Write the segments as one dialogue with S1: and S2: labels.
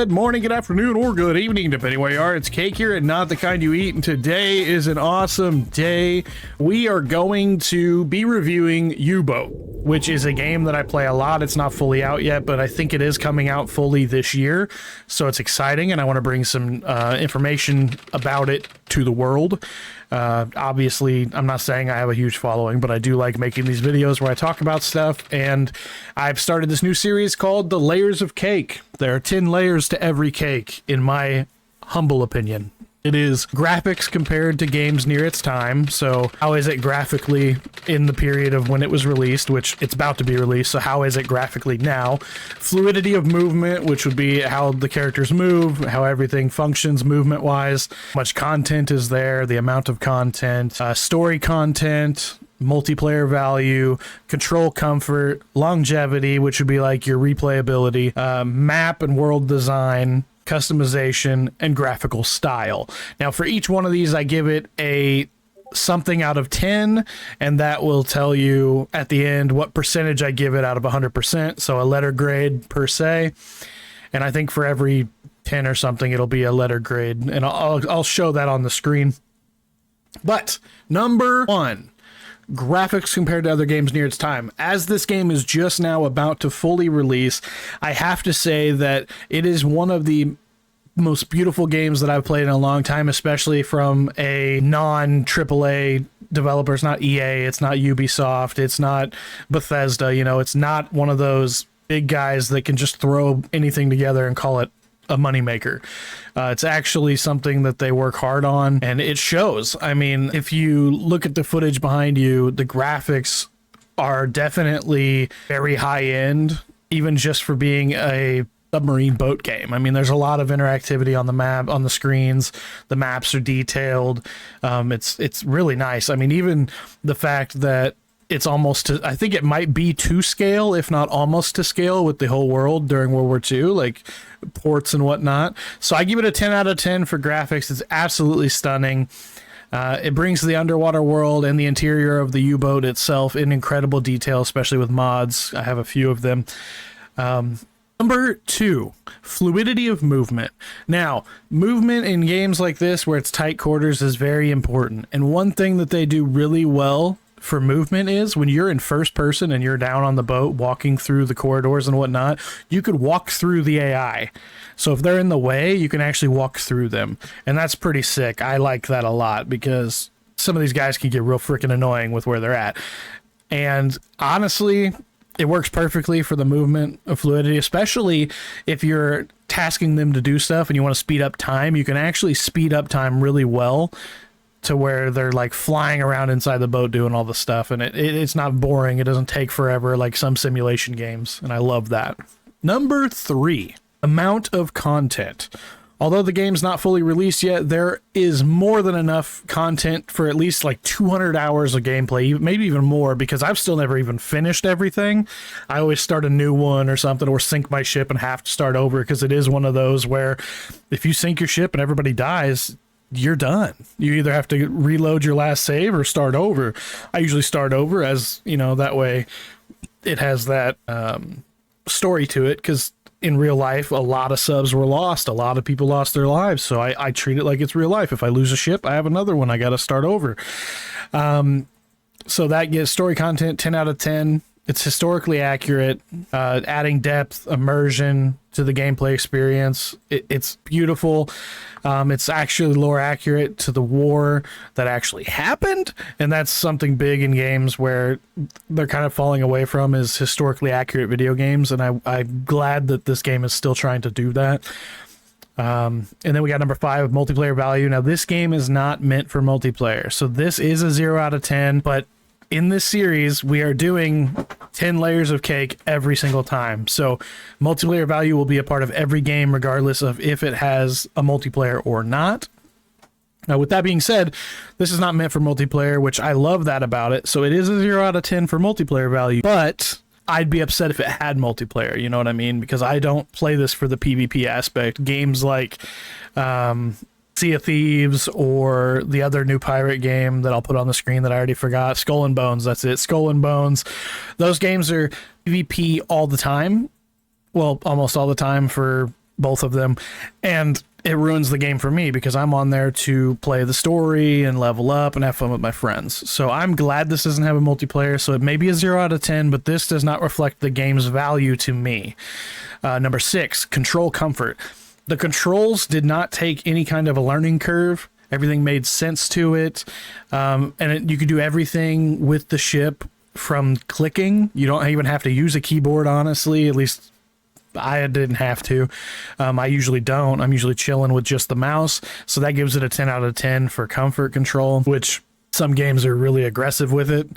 S1: good morning, good afternoon, or good evening, depending where you are. It's Kake here and Not the Kind You Eat, and today is an awesome day. We are going to be reviewing Uboat, which is a game that I play a lot. It's not fully out yet, but I think it is coming out fully this year, so it's exciting, and I want to bring some information about it to the world. Obviously, I'm not saying I have a huge following, but I do like making these videos where I talk about stuff, and I've started this new series called The Layers of Kake. There are 10 layers to every cake, in my humble opinion. It is graphics compared to games near its time. So how is it graphically in the period of when it was released, which it's about to be released, so how is it graphically now? Fluidity of movement, which would be how the characters move, how everything functions movement-wise, how much content is there, the amount of content, story content, multiplayer value, control comfort, longevity, which would be like your replayability, map and world design, customization, and graphical style. Now for each one of these I give it a something out of 10, and that will tell you at the end what percentage I give it out of 100%, so a letter grade per se. And I think for every 10 or something it'll be a letter grade, and I'll show that on the screen. But number one, graphics compared to other games near its time. As this game is just now about to fully release, I have to say that it is one of the most beautiful games that I've played in a long time, especially from a non-AAA developer. It's not EA, it's not Ubisoft, it's not Bethesda, you know, it's not one of those big guys that can just throw anything together and call it a moneymaker. It's actually something that they work hard on, and it shows. I mean, if you look at the footage behind you, the graphics are definitely very high end, even just for being a submarine boat game. I mean, there's a lot of interactivity on the map, on the screens. The maps are detailed. It's really nice. I mean, even the fact that it's almost to, I think it might be to scale, if not almost to scale, with the whole world during World War II, like ports and whatnot. So I give it a 10 out of 10 for graphics. It's absolutely stunning. It brings the underwater world and the interior of the U-boat itself in incredible detail, especially with mods. I have a few of them. Number two, fluidity of movement. Now, movement in games like this where it's tight quarters is very important. And one thing that they do really well for movement is when you're in first person and you're down on the boat walking through the corridors and whatnot, you could walk through the AI. So if they're in the way, you can actually walk through them. And that's pretty sick. I like that a lot because some of these guys can get real freaking annoying with where they're at. And honestly, it works perfectly for the movement of fluidity, especially if you're tasking them to do stuff and you want to speed up time. You can actually speed up time really well to where they're like flying around inside the boat doing all the stuff, and it's not boring. It doesn't take forever like some simulation games, and I love that. Number three, amount of content. Although the game's not fully released yet, there is more than enough content for at least like 200 hours of gameplay, maybe even more, because I've still never even finished everything. I always start a new one or something, or sink my ship and have to start over, because it is one of those where if you sink your ship and everybody dies, you're done. You either have to reload your last save or start over. I usually start over, as you know, that way it has that story to it, because in real life a lot of subs were lost, a lot of people lost their lives, so I treat it like it's real life. If I lose a ship, I have another one, I gotta start over. So that gets story content 10 out of 10. It's historically accurate, adding depth, immersion to the gameplay experience. It's beautiful. It's actually lore accurate to the war that actually happened, and that's something big in games where they're kind of falling away from, is historically accurate video games, and I'm glad that this game is still trying to do that. And then we got number five, multiplayer value. Now this game is not meant for multiplayer, so this is a 0 out of 10, but in this series, we are doing 10 layers of cake every single time. So multiplayer value will be a part of every game, regardless of if it has a multiplayer or not. Now, with that being said, this is not meant for multiplayer, which I love that about it. So it is a 0 out of 10 for multiplayer value, but I'd be upset if it had multiplayer, you know what I mean? Because I don't play this for the PvP aspect. Games like Sea of Thieves, or the other new pirate game that I'll put on the screen that I already forgot, Skull and Bones. That's it, Skull and Bones. Those games are PvP all the time. Well, almost all the time for both of them, and it ruins the game for me because I'm on there to play the story and level up and have fun with my friends. So I'm glad this doesn't have a multiplayer. So it may be a 0 out of 10, but this does not reflect the game's value to me. Number 6, control comfort. The controls did not take any kind of a learning curve. Everything made sense to it. You could do everything with the ship from clicking. You don't even have to use a keyboard, honestly, at least I didn't have to. I usually don't. I'm usually chilling with just the mouse. So that gives it a 10 out of 10 for comfort control, which some games are really aggressive with it.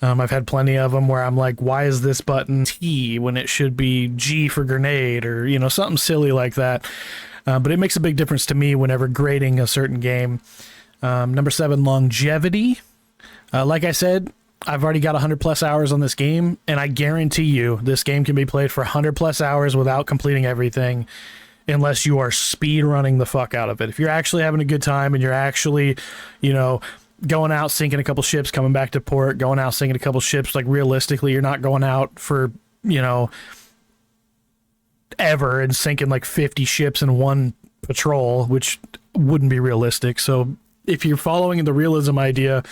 S1: I've had plenty of them where I'm like, why is this button T when it should be G for grenade, or, you know, something silly like that. But it makes a big difference to me whenever grading a certain game. Number 7, longevity. Like I said, I've already got 100 plus hours on this game, and I guarantee you this game can be played for 100 plus hours without completing everything, unless you are speed running the fuck out of it. If you're actually having a good time and you're actually, you know, going out, sinking a couple ships, coming back to port, going out, sinking a couple ships, like realistically, you're not going out for, you know, ever and sinking like 50 ships in one patrol, which wouldn't be realistic. So if you're following the realism idea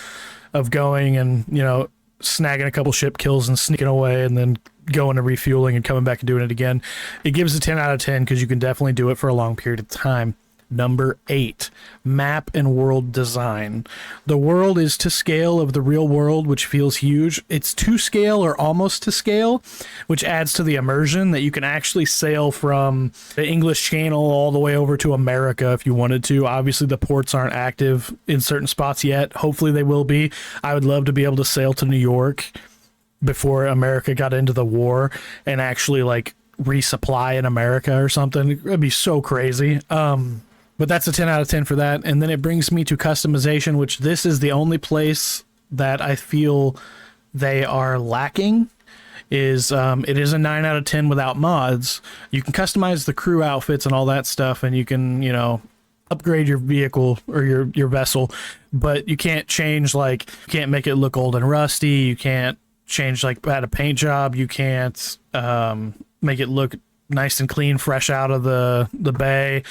S1: of going and, you know, snagging a couple ship kills and sneaking away and then going and refueling and coming back and doing it again, it gives a 10 out of 10 because you can definitely do it for a long period of time. Number 8, map and world design. The world is to scale of the real world, which feels huge. It's to scale or almost to scale, which adds to the immersion that you can actually sail from the English Channel all the way over to America if you wanted to. Obviously, the ports aren't active in certain spots yet. Hopefully they will be. I would love to be able to sail to New York before America got into the war and actually like resupply in America or something. It'd be so crazy. But that's a 10 out of 10 for that. And then it brings me to customization, which this is the only place that I feel they are lacking. It is a 9 out of 10 without mods. You can customize the crew outfits and all that stuff, and you can, you know, upgrade your vehicle or your vessel, but you can't change, like, you can't make it look old and rusty. You can't change, like, add a paint job. You can't make it look nice and clean, fresh out of the bay.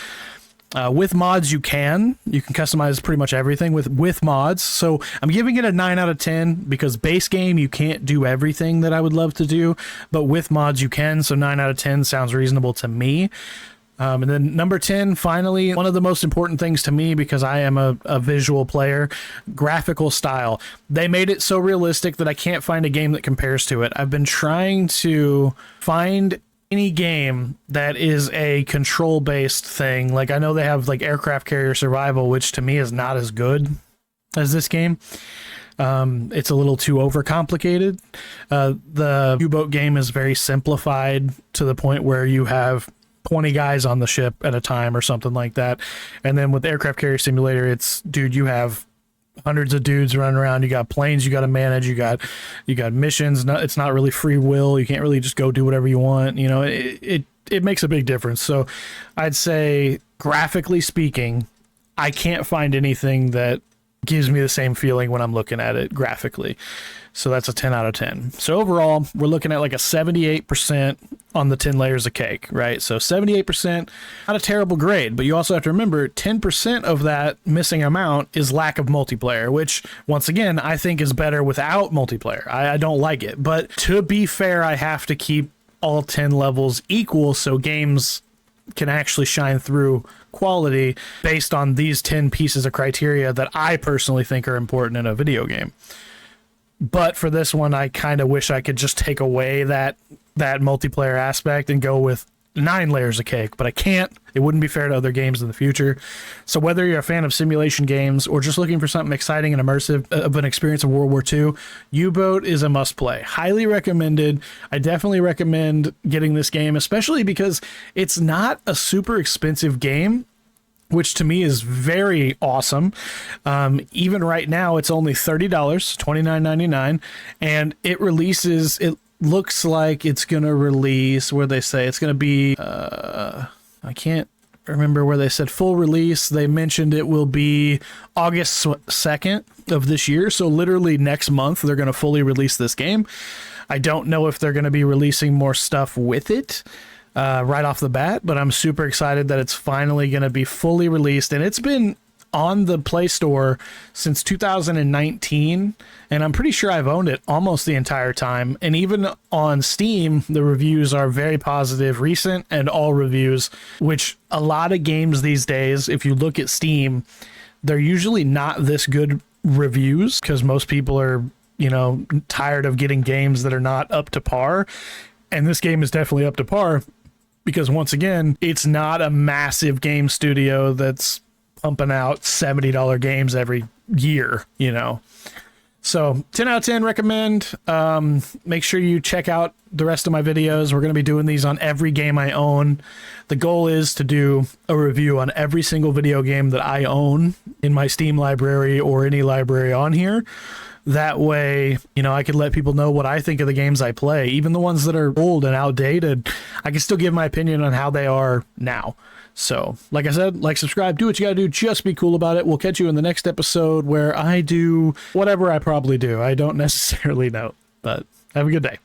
S1: With mods, you can customize pretty much everything with mods. So I'm giving it a 9 out of 10 because base game, you can't do everything that I would love to do, but with mods you can. So 9 out of 10 sounds reasonable to me. And then number 10, finally, one of the most important things to me, because I am a visual player, graphical style. They made it so realistic that I can't find a game that compares to it. I've been trying to find any game that is a control based thing. Like, I know they have like aircraft carrier survival, which to me is not as good as this game. It's a little too overcomplicated. The U-boat game is very simplified to the point where you have 20 guys on the ship at a time or something like that. And then with aircraft carrier simulator, it's, dude, you have hundreds of dudes running around. You got planes you got to manage. You got missions. It's not really free will. You can't really just go do whatever you want. You know, it makes a big difference. So I'd say, graphically speaking, I can't find anything that gives me the same feeling when I'm looking at it graphically. So that's a 10 out of 10. So overall, we're looking at like a 78% on the 10 layers of cake, right? So 78%, not a terrible grade, but you also have to remember 10% of that missing amount is lack of multiplayer, which once again, I think is better without multiplayer. I don't like it, but to be fair, I have to keep all 10 levels equal so games can actually shine through quality based on these 10 pieces of criteria that I personally think are important in a video game. But for this one, I kind of wish I could just take away that multiplayer aspect and go with 9 layers of cake, but I can't. It wouldn't be fair to other games in the future. So whether you're a fan of simulation games or just looking for something exciting and immersive of an experience of World War II, U-Boat is a must play. Highly recommended. I definitely recommend getting this game, especially because it's not a super expensive game, which to me is very awesome. Even right now, it's only $30, $29.99, and it releases, it looks like it's going to release, where they say it's going to be, I can't remember where they said full release. They mentioned it will be August 2nd of this year, so literally next month they're going to fully release this game. I don't know if they're going to be releasing more stuff with it. right off the bat, but I'm super excited that it's finally going to be fully released. And it's been on the Play Store since 2019, and I'm pretty sure I've owned it almost the entire time. And even on Steam, the reviews are very positive, recent and all reviews, which a lot of games these days, if you look at Steam, they're usually not this good reviews because most people are, you know, tired of getting games that are not up to par. And this game is definitely up to par because, once again, it's not a massive game studio that's pumping out $70 games every year, you know. So 10 out of 10 recommend. Make sure you check out the rest of my videos. We're going to be doing these on every game I own. The goal is to do a review on every single video game that I own in my Steam library or any library on here. That way, you know, I could let people know what I think of the games I play. Even the ones that are old and outdated, I can still give my opinion on how they are now. So, like I said, like, subscribe, do what you gotta do, just be cool about it. We'll catch you in the next episode where I do whatever I probably do. I don't necessarily know, but have a good day.